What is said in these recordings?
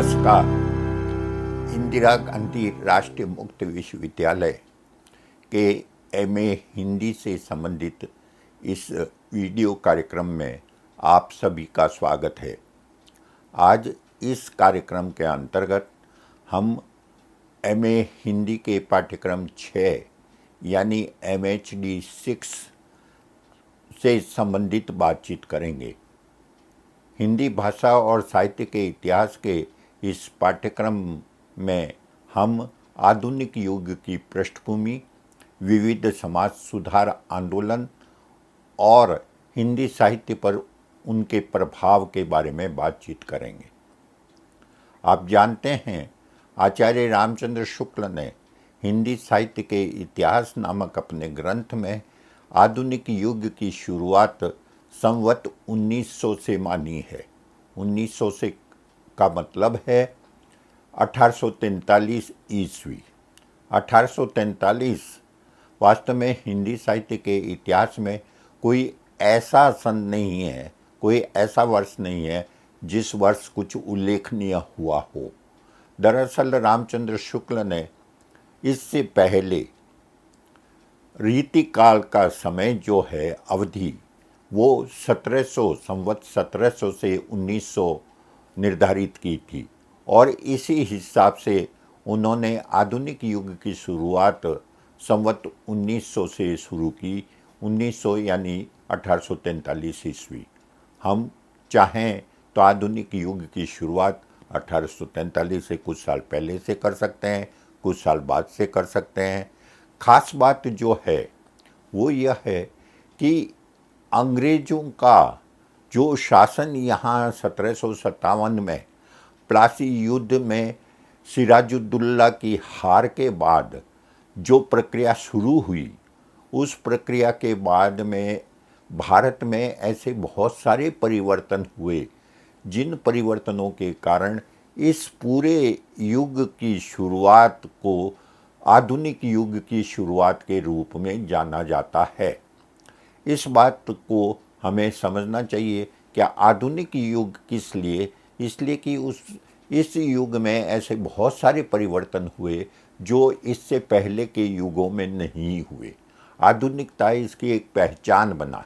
नमस्कार। इंदिरा गांधी राष्ट्रीय मुक्त विश्वविद्यालय के एमए हिंदी से संबंधित इस वीडियो कार्यक्रम में आप सभी का स्वागत है। आज इस कार्यक्रम के अंतर्गत हम एमए हिंदी के पाठ्यक्रम 6 यानी MHD 6 से संबंधित बातचीत करेंगे। हिंदी भाषा और साहित्य के इतिहास के इस पाठ्यक्रम में हम आधुनिक युग की पृष्ठभूमि, विविध समाज सुधार आंदोलन और हिंदी साहित्य पर उनके प्रभाव के बारे में बातचीत करेंगे। आप जानते हैं, आचार्य रामचंद्र शुक्ल ने हिंदी साहित्य के इतिहास नामक अपने ग्रंथ में आधुनिक युग की शुरुआत संवत 1900 से मानी है। 1900 से का मतलब है 1843 ईस्वी। 1843 वास्तव में हिंदी साहित्य के इतिहास में कोई ऐसा सन नहीं है, कोई ऐसा वर्ष नहीं है जिस वर्ष कुछ उल्लेखनीय हुआ हो। दरअसल रामचंद्र शुक्ल ने इससे पहले रीतिकाल का समय जो है अवधि, वो 1700 संवत 1700 से 1900 निर्धारित की थी और इसी हिसाब से उन्होंने आधुनिक युग की शुरुआत संवत 1900 से शुरू की। 1900 यानी 1843 ईस्वी। हम चाहें तो आधुनिक युग की शुरुआत 1843 से कुछ साल पहले से कर सकते हैं, कुछ साल बाद से कर सकते हैं। खास बात जो है वो यह है कि अंग्रेज़ों का जो शासन यहाँ 1757 में प्लासी युद्ध में सिराजुद्दौला की हार के बाद जो प्रक्रिया शुरू हुई, उस प्रक्रिया के बाद में भारत में ऐसे बहुत सारे परिवर्तन हुए जिन परिवर्तनों के कारण इस पूरे युग की शुरुआत को आधुनिक युग की शुरुआत के रूप में जाना जाता है। इस बात को हमें समझना चाहिए कि आधुनिक युग किस लिए, इसलिए कि इस युग में ऐसे बहुत सारे परिवर्तन हुए जो इससे पहले के युगों में नहीं हुए। आधुनिकता इसकी एक पहचान बना।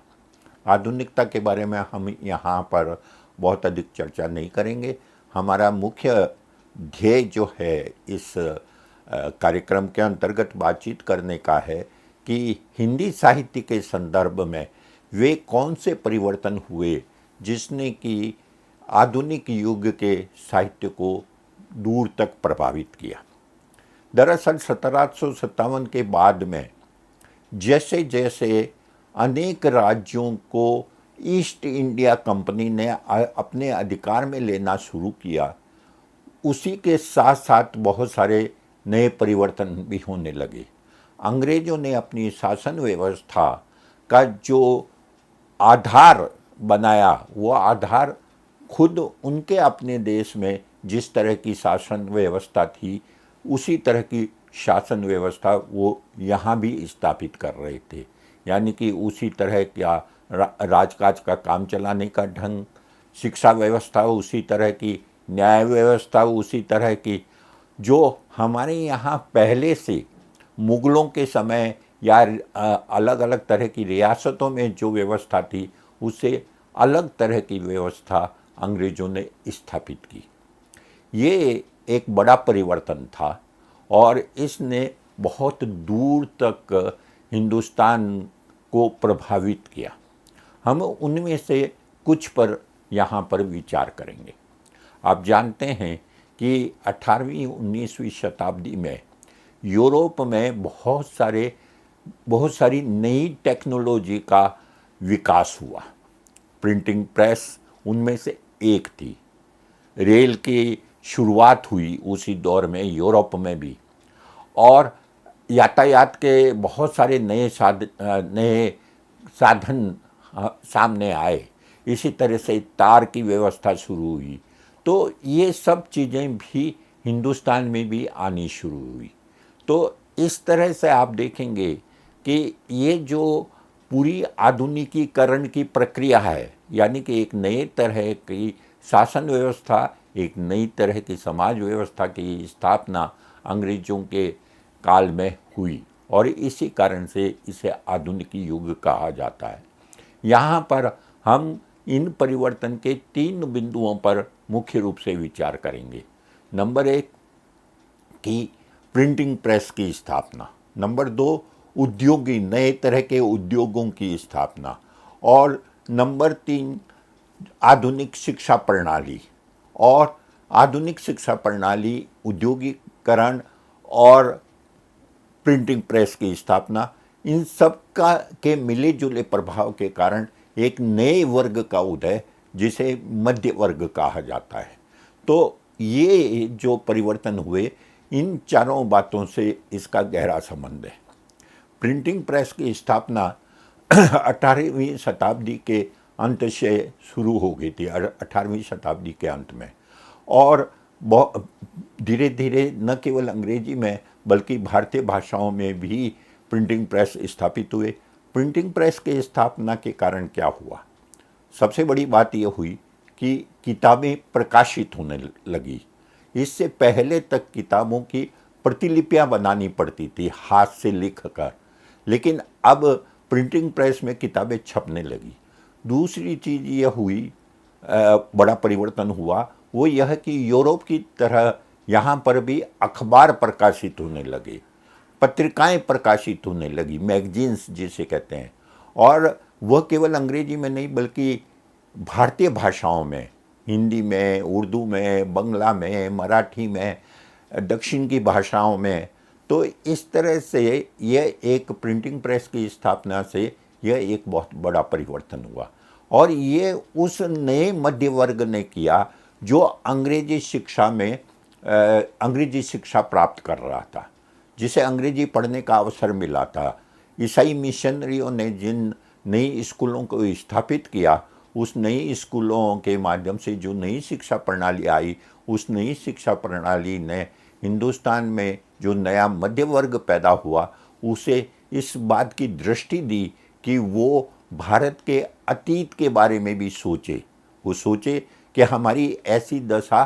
आधुनिकता के बारे में हम यहाँ पर बहुत अधिक चर्चा नहीं करेंगे। हमारा मुख्य ध्येय जो है इस कार्यक्रम के अंतर्गत बातचीत करने का है कि हिंदी साहित्य के संदर्भ में वे कौन से परिवर्तन हुए जिसने कि आधुनिक युग के साहित्य को दूर तक प्रभावित किया। दरअसल 1757 के बाद में जैसे जैसे अनेक राज्यों को ईस्ट इंडिया कंपनी ने अपने अधिकार में लेना शुरू किया, उसी के साथ साथ बहुत सारे नए परिवर्तन भी होने लगे। अंग्रेज़ों ने अपनी शासन व्यवस्था का जो आधार बनाया, वो आधार खुद उनके अपने देश में जिस तरह की शासन व्यवस्था थी, उसी तरह की शासन व्यवस्था वो यहाँ भी स्थापित कर रहे थे। यानी कि उसी तरह का राजकाज का काम चलाने का ढंग, शिक्षा व्यवस्था उसी तरह की, न्याय व्यवस्था उसी तरह की, जो हमारे यहाँ पहले से मुग़लों के समय या अलग अलग तरह की रियासतों में जो व्यवस्था थी, उससे अलग तरह की व्यवस्था अंग्रेज़ों ने स्थापित की। ये एक बड़ा परिवर्तन था और इसने बहुत दूर तक हिंदुस्तान को प्रभावित किया। हम उनमें से कुछ पर यहाँ पर विचार करेंगे। आप जानते हैं कि 18वीं 19वीं शताब्दी में यूरोप में बहुत सारी नई टेक्नोलॉजी का विकास हुआ। प्रिंटिंग प्रेस उनमें से एक थी। रेल की शुरुआत हुई उसी दौर में यूरोप में भी, और यातायात के बहुत सारे नए साधन सामने आए। इसी तरह से तार की व्यवस्था शुरू हुई। तो ये सब चीज़ें भी हिंदुस्तान में भी आनी शुरू हुई। तो इस तरह से आप देखेंगे कि ये जो पूरी आधुनिकीकरण की प्रक्रिया है, यानी कि एक नए तरह की शासन व्यवस्था एक नई तरह की समाज व्यवस्था की स्थापना अंग्रेजों के काल में हुई और इसी कारण से इसे आधुनिक युग कहा जाता है। यहाँ पर हम इन परिवर्तन के 3 बिंदुओं पर मुख्य रूप से विचार करेंगे। नंबर 1 कि प्रिंटिंग प्रेस की स्थापना, नंबर 2 उद्योगी नए तरह के उद्योगों की स्थापना, और नंबर 3 आधुनिक शिक्षा प्रणाली। और आधुनिक शिक्षा प्रणाली, उद्योगीकरण और प्रिंटिंग प्रेस की स्थापना, इन सब का के मिले जुले प्रभाव के कारण एक नए वर्ग का उदय, जिसे मध्य वर्ग कहा जाता है। तो ये जो परिवर्तन हुए, इन चारों बातों से इसका गहरा संबंध है। प्रिंटिंग प्रेस की स्थापना 18वीं शताब्दी के अंत से शुरू हो गई थी, 18वीं शताब्दी के अंत में, और धीरे धीरे न केवल अंग्रेजी में बल्कि भारतीय भाषाओं में भी प्रिंटिंग प्रेस स्थापित हुए। प्रिंटिंग प्रेस के स्थापना के कारण क्या हुआ? सबसे बड़ी बात यह हुई कि किताबें प्रकाशित होने लगी। इससे पहले तक किताबों की प्रतिलिपियां बनानी पड़ती थी हाथ से लिख कर, लेकिन अब प्रिंटिंग प्रेस में किताबें छपने लगी। दूसरी चीज़ यह हुई, बड़ा परिवर्तन हुआ, वो यह कि यूरोप की तरह यहाँ पर भी अखबार प्रकाशित होने लगे, पत्रिकाएं प्रकाशित होने लगी, मैगजीन्स जिसे कहते हैं, और वह केवल अंग्रेजी में नहीं बल्कि भारतीय भाषाओं में, हिंदी में, उर्दू में, बंगला में, मराठी में, दक्षिण की भाषाओं में। तो इस तरह से यह एक प्रिंटिंग प्रेस की स्थापना से यह एक बहुत बड़ा परिवर्तन हुआ, और ये उस नए मध्य वर्ग ने किया जो अंग्रेजी शिक्षा में अंग्रेजी शिक्षा प्राप्त कर रहा था, जिसे अंग्रेजी पढ़ने का अवसर मिला था। ईसाई मिशनरियों ने जिन नई स्कूलों को स्थापित किया, उस नई स्कूलों के माध्यम से जो नई शिक्षा प्रणाली आई, उस नई शिक्षा प्रणाली ने हिंदुस्तान में जो नया मध्य वर्ग पैदा हुआ, उसे इस बात की दृष्टि दी कि वो भारत के अतीत के बारे में भी सोचे। वो सोचे कि हमारी ऐसी दशा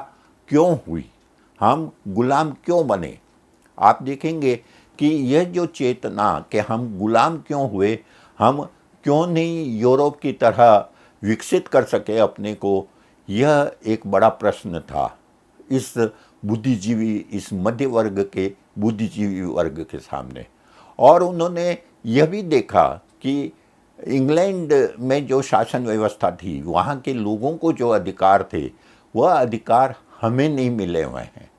क्यों हुई, हम गुलाम क्यों बने। आप देखेंगे कि यह जो चेतना कि हम गुलाम क्यों हुए, हम क्यों नहीं यूरोप की तरह विकसित कर सके अपने को, यह एक बड़ा प्रश्न था इस बुद्धिजीवी, इस मध्य वर्ग के बुद्धिजीवी वर्ग के सामने। और उन्होंने यह भी देखा कि इंग्लैंड में जो शासन व्यवस्था थी, वहाँ के लोगों को जो अधिकार थे, वह अधिकार हमें नहीं मिले हुए हैं,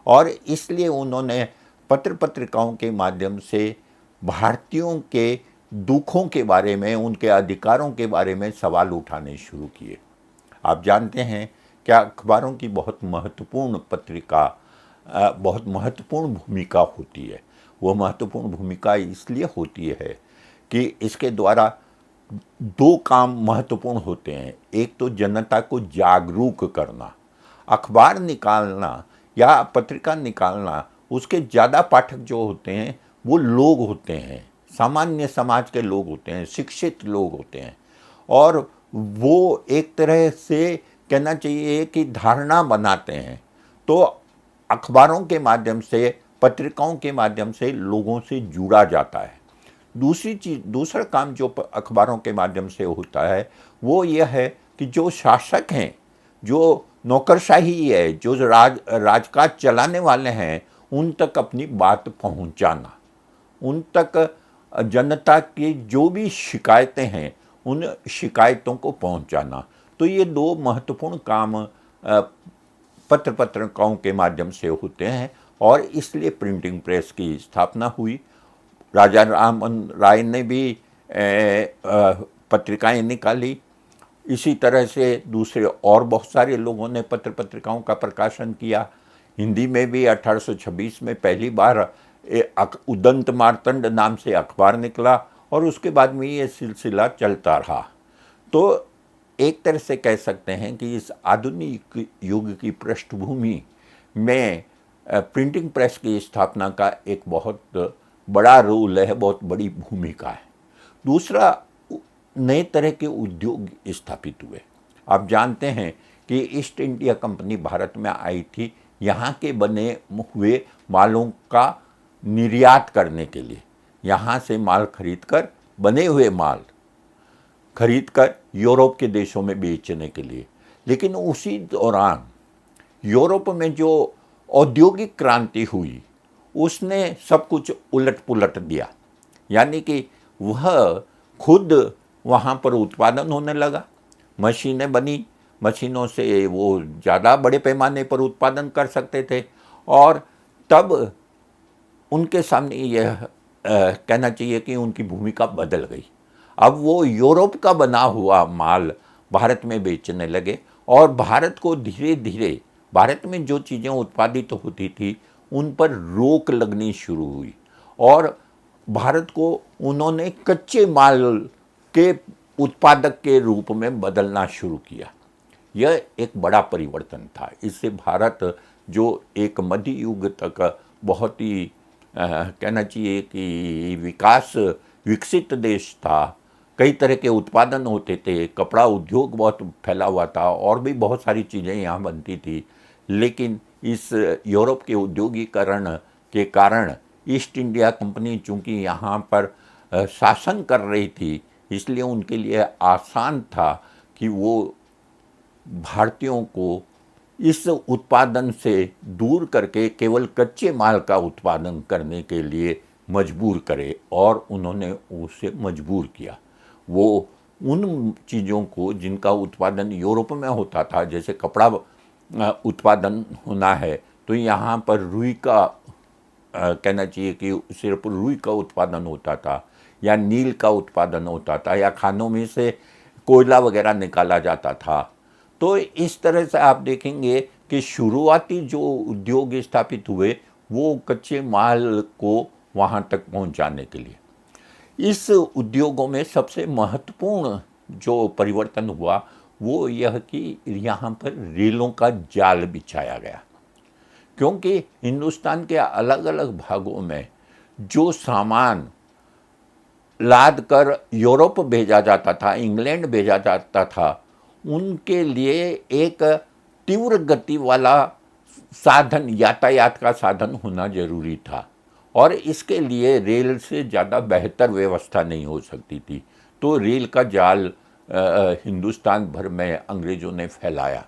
और इसलिए उन्होंने पत्र पत्रिकाओं के माध्यम से भारतीयों के दुखों के बारे में, उनके अधिकारों के बारे में सवाल उठाने शुरू किए। आप जानते हैं क्या अखबारों की बहुत महत्वपूर्ण बहुत महत्वपूर्ण भूमिका होती है। वह महत्वपूर्ण भूमिका इसलिए होती है कि इसके द्वारा 2 काम महत्वपूर्ण होते हैं। एक तो जनता को जागरूक करना, अखबार निकालना या पत्रिका निकालना, उसके ज़्यादा पाठक जो होते हैं वो लोग होते हैं, सामान्य समाज के लोग होते हैं, शिक्षित लोग होते हैं, और वो एक तरह से कहना चाहिए कि धारणा बनाते हैं। तो अखबारों के माध्यम से, पत्रिकाओं के माध्यम से लोगों से जुड़ा जाता है। दूसरा काम जो अखबारों के माध्यम से होता है वो यह है कि जो शासक हैं, जो नौकरशाही है, जो राजकाज चलाने वाले हैं, उन तक अपनी बात पहुंचाना, उन तक जनता की जो भी शिकायतें हैं उन शिकायतों को पहुंचाना। तो ये 2 महत्वपूर्ण काम पत्र पत्रिकाओं के माध्यम से होते हैं, और इसलिए प्रिंटिंग प्रेस की स्थापना हुई। राजा राममोहन राय ने भी पत्रिकाएं निकाली। इसी तरह से दूसरे और बहुत सारे लोगों ने पत्र पत्रिकाओं का प्रकाशन किया। हिंदी में भी 1826 में पहली बार उदंत मार्तंड नाम से अखबार निकला, और उसके बाद में ये सिलसिला चलता रहा। तो एक तरह से कह सकते हैं कि इस आधुनिक युग की पृष्ठभूमि में प्रिंटिंग प्रेस की स्थापना का एक बहुत बड़ा रोल है, बहुत बड़ी भूमिका है। दूसरा, नए तरह के उद्योग स्थापित हुए। आप जानते हैं कि ईस्ट इंडिया कंपनी भारत में आई थी यहाँ के बने हुए मालों का निर्यात करने के लिए, यहाँ से माल खरीद कर, बने हुए माल खरीद कर यूरोप के देशों में बेचने के लिए। लेकिन उसी दौरान यूरोप में जो औद्योगिक क्रांति हुई उसने सब कुछ उलट पुलट दिया, यानी कि वह खुद वहाँ पर उत्पादन होने लगा, मशीनें बनी, मशीनों से वो ज़्यादा बड़े पैमाने पर उत्पादन कर सकते थे, और तब उनके सामने यह कहना चाहिए कि उनकी भूमिका बदल गई। अब वो यूरोप का बना हुआ माल भारत में बेचने लगे, और भारत को धीरे धीरे भारत में जो चीज़ें उत्पादित होती थी उन पर रोक लगनी शुरू हुई, और भारत को उन्होंने कच्चे माल के उत्पादक के रूप में बदलना शुरू किया। यह एक बड़ा परिवर्तन था। इससे भारत जो एक मध्य युग तक बहुत ही कहना चाहिए कि विकसित देश था, कई तरह के उत्पादन होते थे, कपड़ा उद्योग बहुत फैला हुआ था, और भी बहुत सारी चीज़ें यहाँ बनती थी, लेकिन इस यूरोप के औद्योगिकरण के कारण ईस्ट इंडिया कंपनी चूँकि यहाँ पर शासन कर रही थी, इसलिए उनके लिए आसान था कि वो भारतीयों को इस उत्पादन से दूर करके केवल कच्चे माल का उत्पादन करने के लिए मजबूर करे, और उन्होंने उसे मजबूर किया। वो उन चीज़ों को जिनका उत्पादन यूरोप में होता था, जैसे कपड़ा उत्पादन होना है तो यहाँ पर रुई का कहना चाहिए कि सिर्फ रुई का उत्पादन होता था, या नील का उत्पादन होता था, या खानों में से कोयला वगैरह निकाला जाता था। तो इस तरह से आप देखेंगे कि शुरुआती जो उद्योग स्थापित हुए वो कच्चे माल को वहाँ तक पहुँचाने के लिए। इस उद्योगों में सबसे महत्वपूर्ण जो परिवर्तन हुआ वो यह कि यहाँ पर रेलों का जाल बिछाया गया, क्योंकि हिंदुस्तान के अलग अलग भागों में जो सामान लाद कर यूरोप भेजा जाता था, इंग्लैंड भेजा जाता था, उनके लिए एक तीव्र गति वाला साधन, यातायात का साधन होना जरूरी था, और इसके लिए रेल से ज़्यादा बेहतर व्यवस्था नहीं हो सकती थी। तो रेल का जाल हिंदुस्तान भर में अंग्रेज़ों ने फैलाया।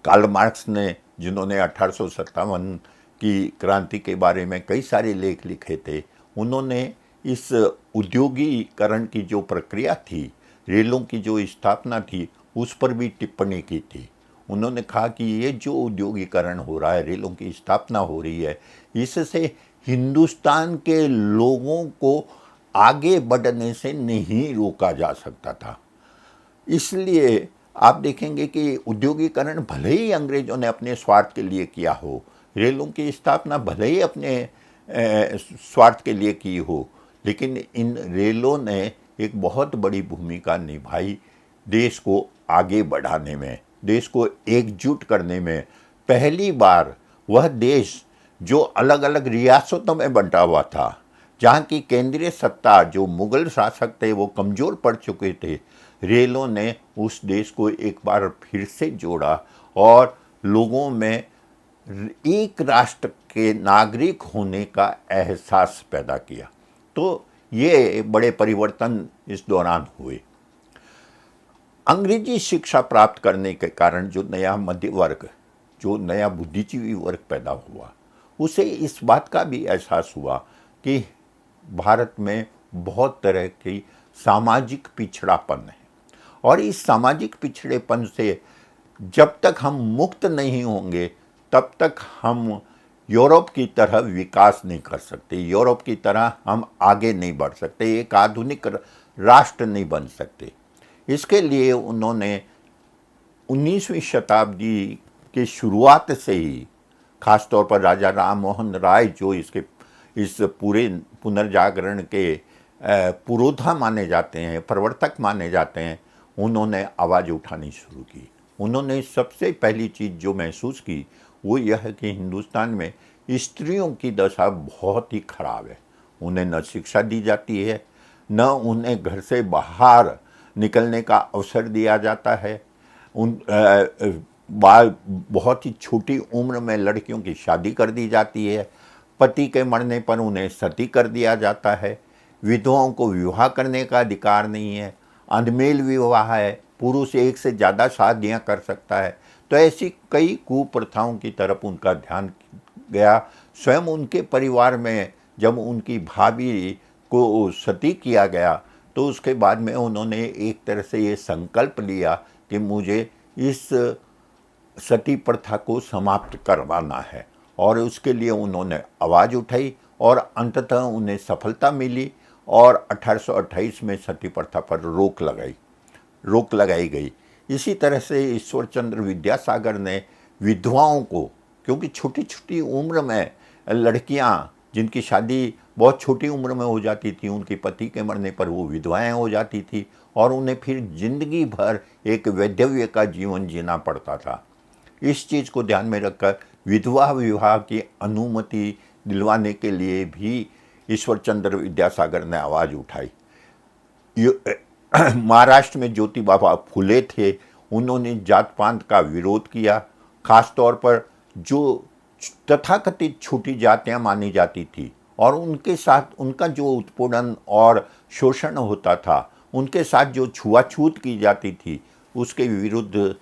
कार्ल मार्क्स ने, जिन्होंने 1857 की क्रांति के बारे में कई सारे लेख लिखे थे, उन्होंने इस उद्योगीकरण की जो प्रक्रिया थी, रेलों की जो स्थापना थी, उस पर भी टिप्पणी की थी। उन्होंने कहा कि ये जो उद्योगीकरण हो रहा है, रेलों की स्थापना हो रही है, इससे हिंदुस्तान के लोगों को आगे बढ़ने से नहीं रोका जा सकता था। इसलिए आप देखेंगे कि उद्योगीकरण भले ही अंग्रेज़ों ने अपने स्वार्थ के लिए किया हो, रेलों की स्थापना भले ही अपने स्वार्थ के लिए की हो, लेकिन इन रेलों ने एक बहुत बड़ी भूमिका निभाई देश को आगे बढ़ाने में, देश को एकजुट करने में। पहली बार वह देश जो अलग अलग रियासतों में बंटा हुआ था, जहाँ की केंद्रीय सत्ता, जो मुग़ल शासक थे, वो कमज़ोर पड़ चुके थे, रेलों ने उस देश को एक बार फिर से जोड़ा और लोगों में एक राष्ट्र के नागरिक होने का एहसास पैदा किया। तो ये बड़े परिवर्तन इस दौरान हुए। अंग्रेजी शिक्षा प्राप्त करने के कारण जो नया मध्य वर्ग, जो नया बुद्धिजीवी वर्ग पैदा हुआ, उसे इस बात का भी एहसास हुआ कि भारत में बहुत तरह की सामाजिक पिछड़ापन है, और इस सामाजिक पिछड़ेपन से जब तक हम मुक्त नहीं होंगे तब तक हम यूरोप की तरह विकास नहीं कर सकते, यूरोप की तरह हम आगे नहीं बढ़ सकते, एक आधुनिक राष्ट्र नहीं बन सकते। इसके लिए उन्होंने 19वीं शताब्दी की शुरुआत से ही, खास तौर पर राजा राम मोहन राय, जो इस पूरे पुनर्जागरण के पुरोधा माने जाते हैं, प्रवर्तक माने जाते हैं, उन्होंने आवाज़ उठानी शुरू की। उन्होंने सबसे पहली चीज़ जो महसूस की वो यह है कि हिंदुस्तान में स्त्रियों की दशा बहुत ही खराब है। उन्हें न शिक्षा दी जाती है, न उन्हें घर से बाहर निकलने का अवसर दिया जाता है, उन बाल बहुत ही छोटी उम्र में लड़कियों की शादी कर दी जाती है। पति के मरने पर उन्हें सती कर दिया जाता है। विधवाओं को विवाह करने का अधिकार नहीं है। अनमेल विवाह है, पुरुष एक से ज़्यादा शादियां कर सकता है। तो ऐसी कई कुप्रथाओं की तरफ उनका ध्यान गया। स्वयं उनके परिवार में जब उनकी भाभी को सती किया गया तो उसके बाद में उन्होंने एक तरह से ये संकल्प लिया कि मुझे इस सती प्रथा को समाप्त करवाना है, और उसके लिए उन्होंने आवाज़ उठाई और अंततः उन्हें सफलता मिली और 1828 में सती प्रथा पर रोक लगाई गई। इसी तरह से ईश्वर चंद्र विद्यासागर ने विधवाओं को, क्योंकि छोटी छोटी उम्र में लड़कियां जिनकी शादी बहुत छोटी उम्र में हो जाती थी, उनके पति के मरने पर वो विधवाएं हो जाती थी और उन्हें फिर जिंदगी भर एक वैधव्य का जीवन जीना पड़ता था। इस चीज़ को ध्यान में रखकर विधवा विवाह की अनुमति दिलवाने के लिए भी ईश्वर चंद्र विद्यासागर ने आवाज़ उठाई। महाराष्ट्र में ज्योतिबा फुले थे, उन्होंने जात पात का विरोध किया। खास तौर पर जो तथाकथित छोटी जातियां मानी जाती थी और उनके साथ उनका जो उत्पीड़न और शोषण होता था, उनके साथ जो छुआछूत की जाती थी, उसके विरुद्ध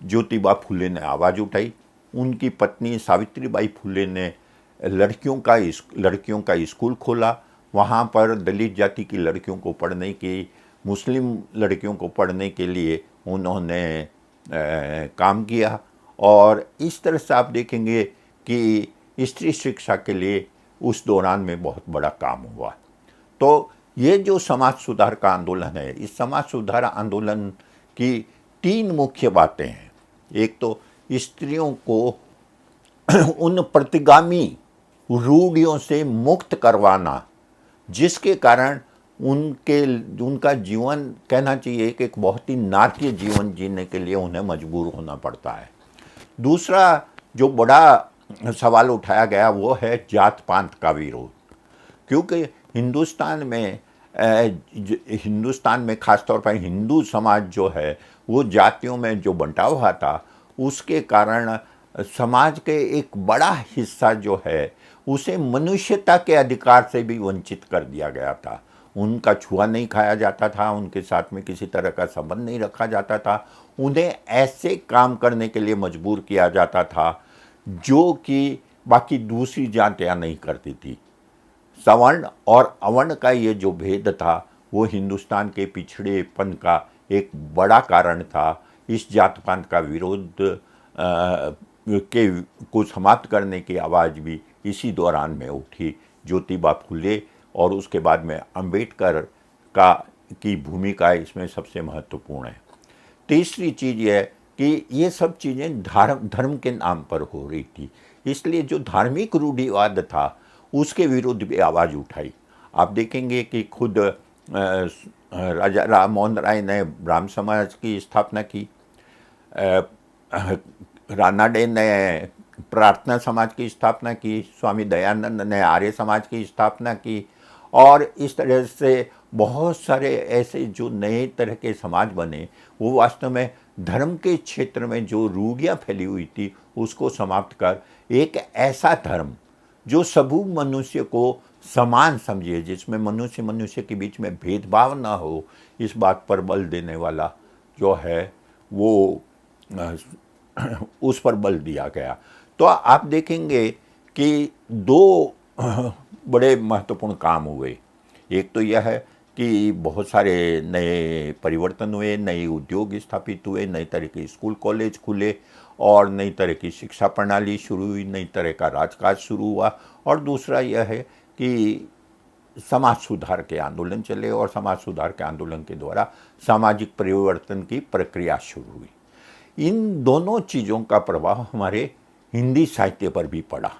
ज्योतिबा फुले ने आवाज़ उठाई। उनकी पत्नी सावित्रीबाई फुले ने लड़कियों का स्कूल खोला। वहाँ पर दलित जाति की लड़कियों को पढ़ने की, मुस्लिम लड़कियों को पढ़ने के लिए उन्होंने काम किया। और इस तरह से आप देखेंगे कि स्त्री शिक्षा के लिए उस दौरान में बहुत बड़ा काम हुआ। तो ये जो समाज सुधार का आंदोलन है, इस समाज सुधार आंदोलन की तीन मुख्य बातें हैं। एक तो स्त्रियों को उन प्रतिगामी रूढ़ियों से मुक्त करवाना जिसके कारण उनका जीवन, कहना चाहिए कि एक बहुत ही नाट्य जीवन जीने के लिए उन्हें मजबूर होना पड़ता है। दूसरा जो बड़ा सवाल उठाया गया वो है जात पात का विरोध, क्योंकि हिंदुस्तान में खासतौर पर हिंदू समाज जो है वो जातियों में जो बंटा हुआ था, उसके कारण समाज के एक बड़ा हिस्सा जो है उसे मनुष्यता के अधिकार से भी वंचित कर दिया गया था। उनका छुआ नहीं खाया जाता था, उनके साथ में किसी तरह का संबंध नहीं रखा जाता था, उन्हें ऐसे काम करने के लिए मजबूर किया जाता था जो कि बाकी दूसरी जातियां नहीं करती थी। सवर्ण और अवर्ण का ये जो भेद था वो हिंदुस्तान के पिछड़ेपन का एक बड़ा कारण था। इस जात पात का विरोध को समाप्त करने की आवाज़ भी इसी दौरान में उठी। ज्योतिबा फुले और उसके बाद में अंबेडकर की भूमिका इसमें सबसे महत्वपूर्ण है। तीसरी चीज़ यह कि ये सब चीज़ें धर्म के नाम पर हो रही थी, इसलिए जो धार्मिक रूढ़िवाद था उसके विरुद्ध भी आवाज़ उठाई। आप देखेंगे कि खुद राजा राम मोहन राय ने ब्राह्म समाज की स्थापना की, रानाडे ने प्रार्थना समाज की स्थापना की, स्वामी दयानंद ने आर्य समाज की स्थापना की, और इस तरह से बहुत सारे ऐसे जो नए तरह के समाज बने वो वास्तव में धर्म के क्षेत्र में जो रूढ़ियाँ फैली हुई थी उसको समाप्त कर एक ऐसा धर्म जो सभी मनुष्य को समान समझे, जिसमें मनुष्य के बीच में भेदभाव ना हो, इस बात पर बल देने वाला जो है वो उस पर बल दिया गया। तो आप देखेंगे कि दो बड़े महत्वपूर्ण काम हुए। एक तो यह है कि बहुत सारे नए परिवर्तन हुए, नए उद्योग स्थापित हुए, नई तरह के स्कूल कॉलेज खुले और नई तरह की शिक्षा प्रणाली शुरू हुई, नई तरह का राजकाज शुरू हुआ। और दूसरा यह है कि समाज सुधार के आंदोलन चले और समाज सुधार के आंदोलन के द्वारा सामाजिक परिवर्तन की प्रक्रिया शुरू हुई। इन दोनों चीज़ों का प्रभाव हमारे हिंदी साहित्य पर भी पड़ा।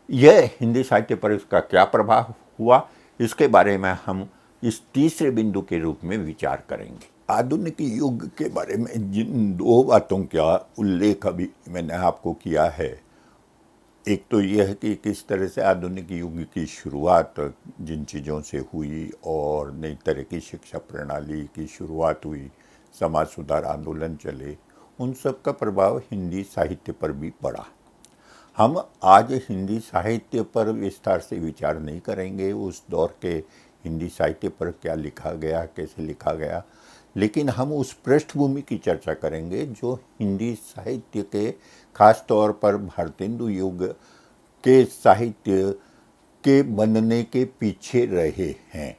यह हिंदी साहित्य पर इसका क्या प्रभाव हुआ, इसके बारे में हम इस तीसरे बिंदु के रूप में विचार करेंगे। आधुनिक युग के बारे में जिन दो बातों का उल्लेख अभी मैंने आपको किया है, एक तो यह है कि किस तरह से आधुनिक युग की शुरुआत जिन चीज़ों से हुई और नई तरह की शिक्षा प्रणाली की शुरुआत हुई, समाज सुधार आंदोलन चले, उन सब का प्रभाव हिंदी साहित्य पर भी पड़ा। हम आज हिंदी साहित्य पर विस्तार से विचार नहीं करेंगे, उस दौर के हिंदी साहित्य पर क्या लिखा गया, कैसे लिखा गया, लेकिन हम उस पृष्ठभूमि की चर्चा करेंगे जो हिंदी साहित्य के खास तौर पर भारतेंदु युग के साहित्य के बनने के पीछे रहे हैं।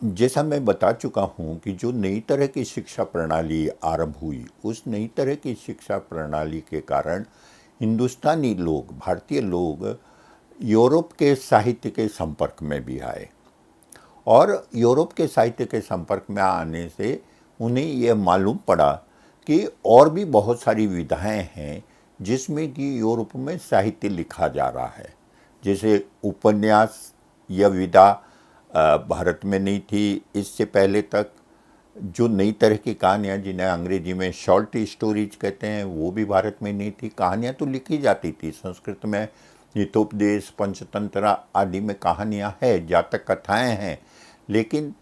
जैसा मैं बता चुका हूँ कि जो नई तरह की शिक्षा प्रणाली आरंभ हुई, उस नई तरह की शिक्षा प्रणाली के कारण हिंदुस्तानी लोग, भारतीय लोग यूरोप के साहित्य के संपर्क में भी आए, और यूरोप के साहित्य के संपर्क में आने से उन्हें यह मालूम पड़ा कि और भी बहुत सारी विधाएं हैं जिसमें कि यूरोप में साहित्य लिखा जा रहा है। जैसे उपन्यास या विधा भारत में नहीं थी इससे पहले तक। जो नई तरह की कहानियाँ, जिन्हें अंग्रेजी में शॉर्ट स्टोरीज कहते हैं, वो भी भारत में नहीं थी। कहानियाँ तो लिखी जाती थी, संस्कृत में हितोपदेश, पंचतंत्र आदि में कहानियाँ हैं, जातक कथाएं हैं, लेकिन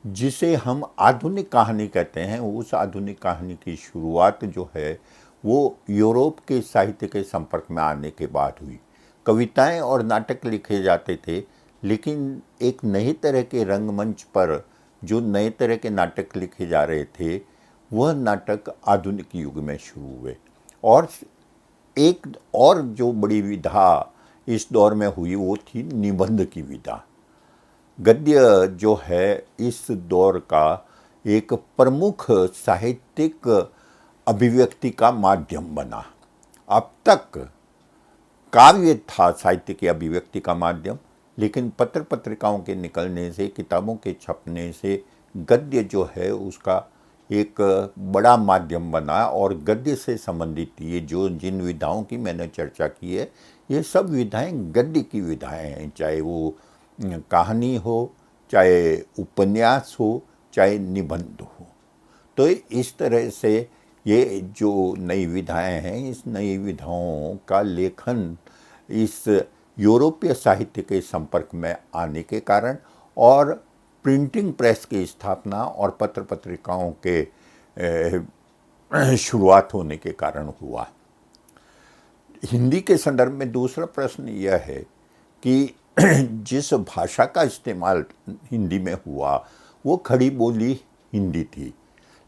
जिसे हम आधुनिक कहानी कहते हैं, उस आधुनिक कहानी की शुरुआत जो है वो यूरोप के साहित्य के संपर्क में आने के बाद हुई। कविताएं और नाटक लिखे जाते थे, लेकिन एक नए तरह के रंगमंच पर जो नए तरह के नाटक लिखे जा रहे थे, वह नाटक आधुनिक युग में शुरू हुए। और एक और जो बड़ी विधा इस दौर में हुई वो थी निबंध की विधा। गद्य जो है इस दौर का एक प्रमुख साहित्यिक अभिव्यक्ति का माध्यम बना। अब तक काव्य था साहित्य की अभिव्यक्ति का माध्यम, लेकिन पत्र पत्रिकाओं के निकलने से, किताबों के छपने से गद्य जो है उसका एक बड़ा माध्यम बना। और गद्य से संबंधित ये जो जिन विधाओं की मैंने चर्चा की है, ये सब विधाएं गद्य की विधाएं हैं, चाहे वो कहानी हो, चाहे उपन्यास हो, चाहे निबंध हो। तो इस तरह से ये जो नई विधाएं हैं, इस नई विधाओं का लेखन इस यूरोपीय साहित्य के संपर्क में आने के कारण और प्रिंटिंग प्रेस की स्थापना और पत्र पत्रिकाओं के शुरुआत होने के कारण हुआ। हिंदी के संदर्भ में दूसरा प्रश्न यह है कि जिस भाषा का इस्तेमाल हिंदी में हुआ वो खड़ी बोली हिंदी थी,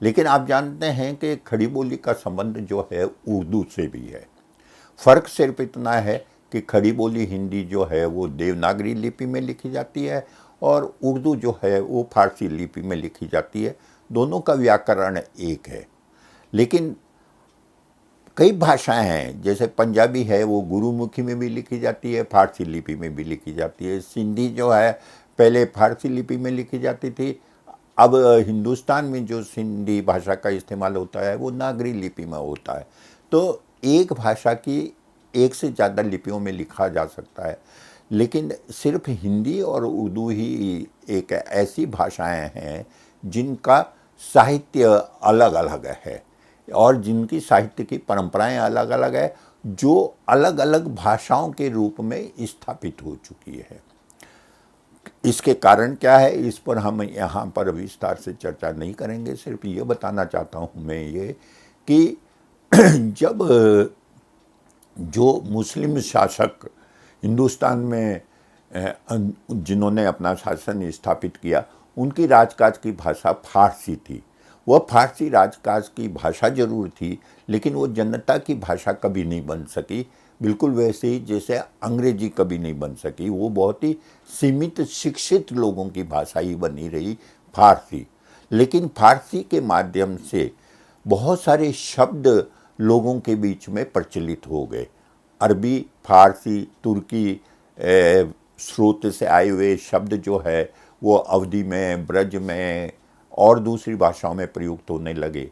लेकिन आप जानते हैं कि खड़ी बोली का संबंध जो है उर्दू से भी है। फ़र्क सिर्फ इतना है कि खड़ी बोली हिंदी जो है वो देवनागरी लिपि में लिखी जाती है और उर्दू जो है वो फारसी लिपि में लिखी जाती है। दोनों का व्याकरण एक है, लेकिन कई भाषाएं हैं, जैसे पंजाबी है वो गुरुमुखी में भी लिखी जाती है, फारसी लिपि में भी लिखी जाती है। सिंधी जो है पहले फारसी लिपि में लिखी जाती थी, अब हिंदुस्तान में जो सिंधी भाषा का इस्तेमाल होता है वो नागरी लिपि में होता है। तो एक भाषा की एक से ज़्यादा लिपियों में लिखा जा सकता है, लेकिन सिर्फ हिंदी और उर्दू ही एक ऐसी भाषाएं हैं जिनका साहित्य अलग अलग है और जिनकी साहित्य की परंपराएं अलग अलग है, जो अलग अलग भाषाओं के रूप में स्थापित हो चुकी है। इसके कारण क्या है, इस पर हम यहाँ पर विस्तार से चर्चा नहीं करेंगे। सिर्फ ये बताना चाहता हूँ मैं ये कि जब जो मुस्लिम शासक हिंदुस्तान में जिन्होंने अपना शासन स्थापित किया, उनकी राजकाज की भाषा फारसी थी। वह फारसी राजकाज की भाषा जरूर थी, लेकिन वो जनता की भाषा कभी नहीं बन सकी, बिल्कुल वैसे ही जैसे अंग्रेजी कभी नहीं बन सकी। वो बहुत ही सीमित शिक्षित लोगों की भाषा ही बनी रही फारसी। लेकिन फारसी के माध्यम से बहुत सारे शब्द लोगों के बीच में प्रचलित हो गए। अरबी, फारसी, तुर्की स्रोत से आए हुए शब्द जो है वो अवधी में, ब्रज में और दूसरी भाषाओं में प्रयुक्त होने लगे।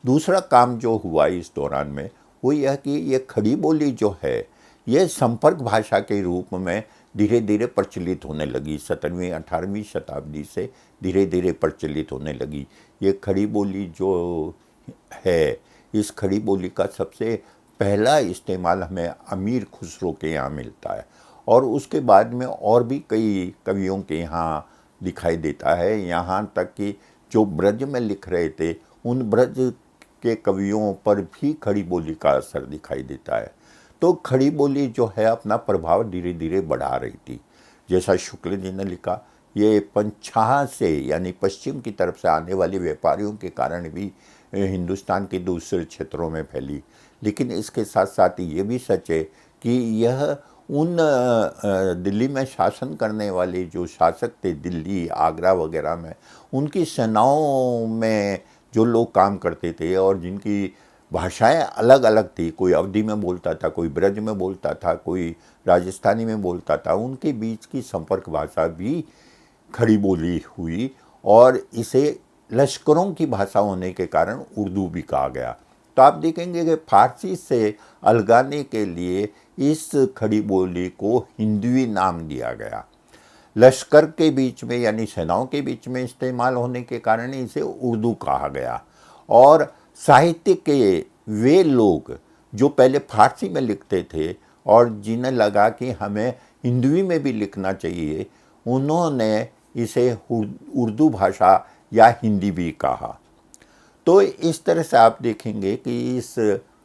दूसरा काम जो हुआ इस दौरान में वो यह कि ये खड़ी बोली जो है ये संपर्क भाषा के रूप में धीरे धीरे प्रचलित होने लगी। 17वीं 18वीं शताब्दी से धीरे धीरे प्रचलित होने लगी। ये खड़ी बोली जो है, इस खड़ी बोली का सबसे पहला इस्तेमाल हमें अमीर खुसरो के यहाँ मिलता है और उसके बाद में और भी कई कवियों के यहाँ दिखाई देता है। यहाँ तक कि जो ब्रज में लिख रहे थे उन ब्रज के कवियों पर भी खड़ी बोली का असर दिखाई देता है। तो खड़ी बोली जो है अपना प्रभाव धीरे धीरे बढ़ा रही थी। जैसा शुक्ल जी ने लिखा, ये पंचाह से यानी पश्चिम की तरफ से आने वाले व्यापारियों के कारण भी हिंदुस्तान के दूसरे क्षेत्रों में फैली। लेकिन इसके साथ साथ ये भी सच है कि यह उन दिल्ली में शासन करने वाले जो शासक थे, दिल्ली आगरा वगैरह में, उनकी सेनाओं में जो लोग काम करते थे और जिनकी भाषाएं अलग अलग थी, कोई अवधी में बोलता था, कोई ब्रज में बोलता था, कोई राजस्थानी में बोलता था, उनके बीच की संपर्क भाषा भी खड़ी बोली हुई और इसे लश्करों की भाषा होने के कारण उर्दू भी कहा गया। तो आप देखेंगे कि फारसी से अलगाने के लिए इस खड़ी बोली को हिंदवी नाम दिया गया। लश्कर के बीच में यानी सेनाओं के बीच में इस्तेमाल होने के कारण इसे उर्दू कहा गया। और साहित्य के वे लोग जो पहले फारसी में लिखते थे और जिन्हें लगा कि हमें हिंदवी में भी लिखना चाहिए, उन्होंने इसे उर्दू भाषा या हिंदी भी कहा। तो इस तरह से आप देखेंगे कि इस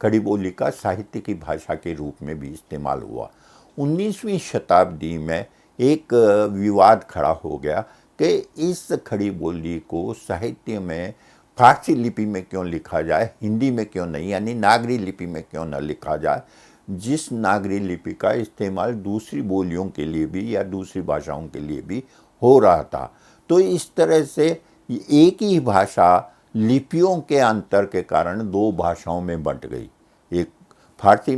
खड़ी बोली का साहित्य की भाषा के रूप में भी इस्तेमाल हुआ। 19वीं शताब्दी में एक विवाद खड़ा हो गया कि इस खड़ी बोली को साहित्य में फारसी लिपि में क्यों लिखा जाए, हिंदी में क्यों नहीं, यानी नागरी लिपि में क्यों न लिखा जाए, जिस नागरी लिपि का इस्तेमाल दूसरी बोलियों के लिए भी या दूसरी भाषाओं के लिए भी हो रहा था। तो इस तरह से एक ही भाषा लिपियों के अंतर के कारण दो भाषाओं में बंट गई। एक फारसी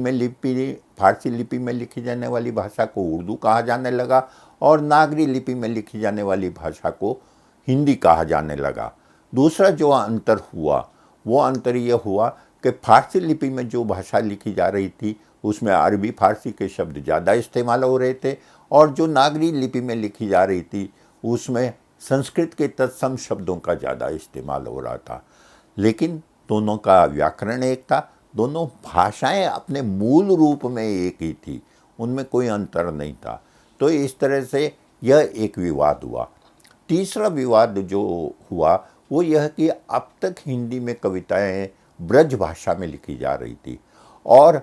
लिपि में लिखी जाने वाली भाषा को उर्दू कहा जाने लगा और नागरी लिपि में लिखी जाने वाली भाषा को हिंदी कहा जाने लगा। दूसरा जो अंतर हुआ वो अंतर ये हुआ कि फारसी लिपि में जो भाषा लिखी जा रही थी उसमें अरबी फारसी के शब्द ज़्यादा इस्तेमाल हो रहे थे और जो नागरी लिपि में लिखी जा रही थी उसमें संस्कृत के तत्सम शब्दों का ज़्यादा इस्तेमाल हो रहा था। लेकिन दोनों का व्याकरण एक था, दोनों भाषाएं अपने मूल रूप में एक ही थी, उनमें कोई अंतर नहीं था। तो इस तरह से यह एक विवाद हुआ। तीसरा विवाद जो हुआ वो यह कि अब तक हिंदी में कविताएं ब्रज भाषा में लिखी जा रही थी और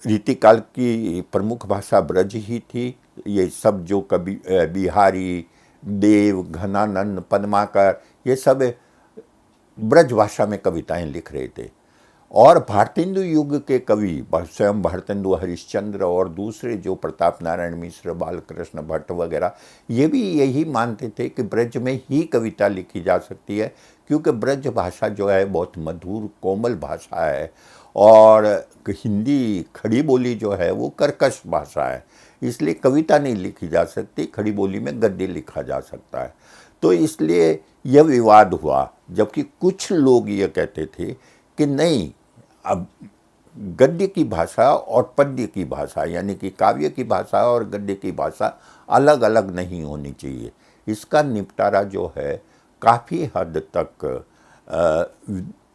रीतिकाल की प्रमुख भाषा ब्रज ही थी। ये सब जो कवि बिहारी, देव, घनानंद, पद्माकर, ये सब ब्रज भाषा में कविताएं लिख रहे थे। और भारतेंदु युग के कवि स्वयं भारतेंदु हरिश्चंद्र और दूसरे जो प्रताप नारायण मिश्र, बालकृष्ण भट्ट वगैरह, ये भी यही मानते थे कि ब्रज में ही कविता लिखी जा सकती है, क्योंकि ब्रज भाषा जो है बहुत मधुर कोमल भाषा है और हिंदी खड़ी बोली जो है वो कर्कश भाषा है, इसलिए कविता नहीं लिखी जा सकती, खड़ी बोली में गद्य लिखा जा सकता है। तो इसलिए यह विवाद हुआ। जबकि कुछ लोग ये कहते थे कि नहीं, अब गद्य की भाषा और पद्य की भाषा यानी कि काव्य की भाषा और गद्य की भाषा अलग अलग नहीं होनी चाहिए। इसका निपटारा जो है काफ़ी हद तक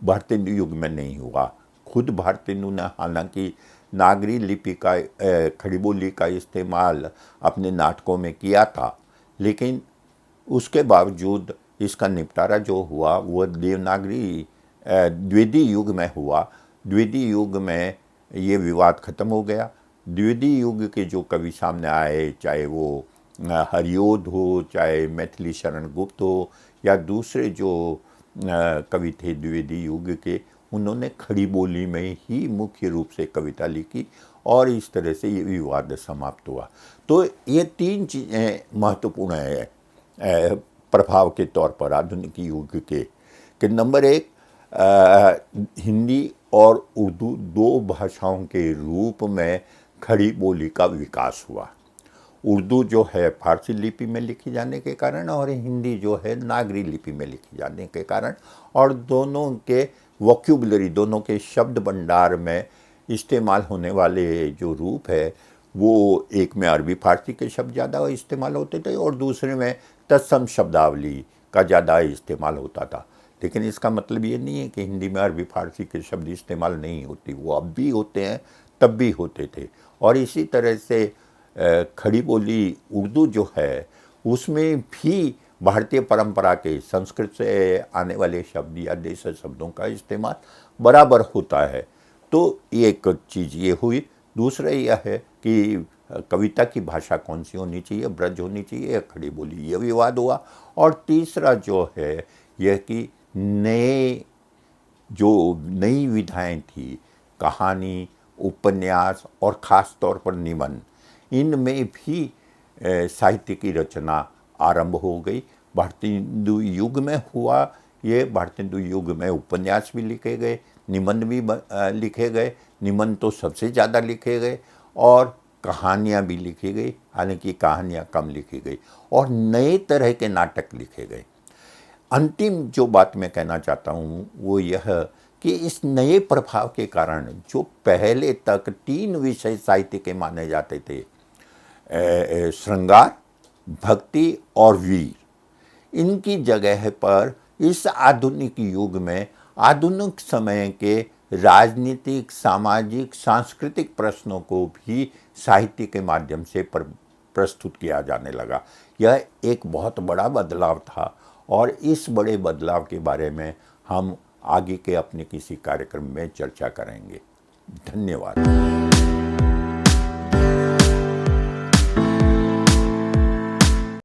भारतेंदु युग में नहीं हुआ। खुद भारतेंदु ने हालांकि नागरी लिपि का खड़ी बोली का इस्तेमाल अपने नाटकों में किया था, लेकिन उसके बावजूद इसका निपटारा जो हुआ वह देवनागरी द्विवेदी युग में हुआ। द्विवेदी युग में ये विवाद खत्म हो गया। द्विवेदी युग के जो कवि सामने आए, चाहे वो हरिओध हो, चाहे मैथिली शरण गुप्त हो या दूसरे जो कवि थे द्विवेदी युग के, उन्होंने खड़ी बोली में ही मुख्य रूप से कविता लिखी और इस तरह से ये विवाद समाप्त हुआ। तो ये तीन चीज़ें महत्वपूर्ण है प्रभाव के तौर पर आधुनिक युग के कि नंबर एक, हिंदी और उर्दू दो भाषाओं के रूप में खड़ी बोली का विकास हुआ। उर्दू जो है फारसी लिपि में लिखी जाने के कारण और हिंदी जो है नागरी लिपि में लिखी जाने के कारण, और दोनों के वोक्यूबलरी, दोनों के शब्द भंडार में इस्तेमाल होने वाले जो रूप है वो एक में अरबी फारसी के शब्द ज़्यादा इस्तेमाल होते थे और दूसरे में तत्सम शब्दावली का ज़्यादा इस्तेमाल होता था। लेकिन इसका मतलब ये नहीं है कि हिंदी में अरबी फारसी के शब्द इस्तेमाल नहीं होती, वो अब भी होते हैं, तब भी होते थे। और इसी तरह से खड़ी बोली उर्दू जो है उसमें भी भारतीय परंपरा के संस्कृत से आने वाले शब्द या देशी शब्दों का इस्तेमाल बराबर होता है। तो एक चीज़ ये हुई। दूसरा यह है कि कविता की भाषा कौन सी होनी चाहिए, ब्रज होनी चाहिए या खड़ी बोली, ये विवाद हुआ। और तीसरा जो है यह कि नई विधाएं थी, कहानी, उपन्यास और ख़ास तौर पर निबंध, इनमें भी साहित्य की रचना आरंभ हो गई। भारतीय हिंदू युग में हुआ ये। भारतीय हिंदू युग में उपन्यास भी लिखे गए, निबंध भी लिखे गए। निबंध तो सबसे ज़्यादा लिखे गए और कहानियाँ भी लिखी गई, हालांकि कहानियाँ कम लिखी गई, और नए तरह के नाटक लिखे गए। अंतिम जो बात मैं कहना चाहता हूँ वो यह कि इस नए प्रभाव के कारण जो पहले तक 3 विषय साहित्य के माने जाते थे, श्रृंगार, भक्ति और वीर, इनकी जगह पर इस आधुनिक युग में आधुनिक समय के राजनीतिक, सामाजिक, सांस्कृतिक प्रश्नों को भी साहित्य के माध्यम से प्रस्तुत किया जाने लगा। यह एक बहुत बड़ा बदलाव था और इस बड़े बदलाव के बारे में हम आगे के अपने किसी कार्यक्रम में चर्चा करेंगे। धन्यवाद।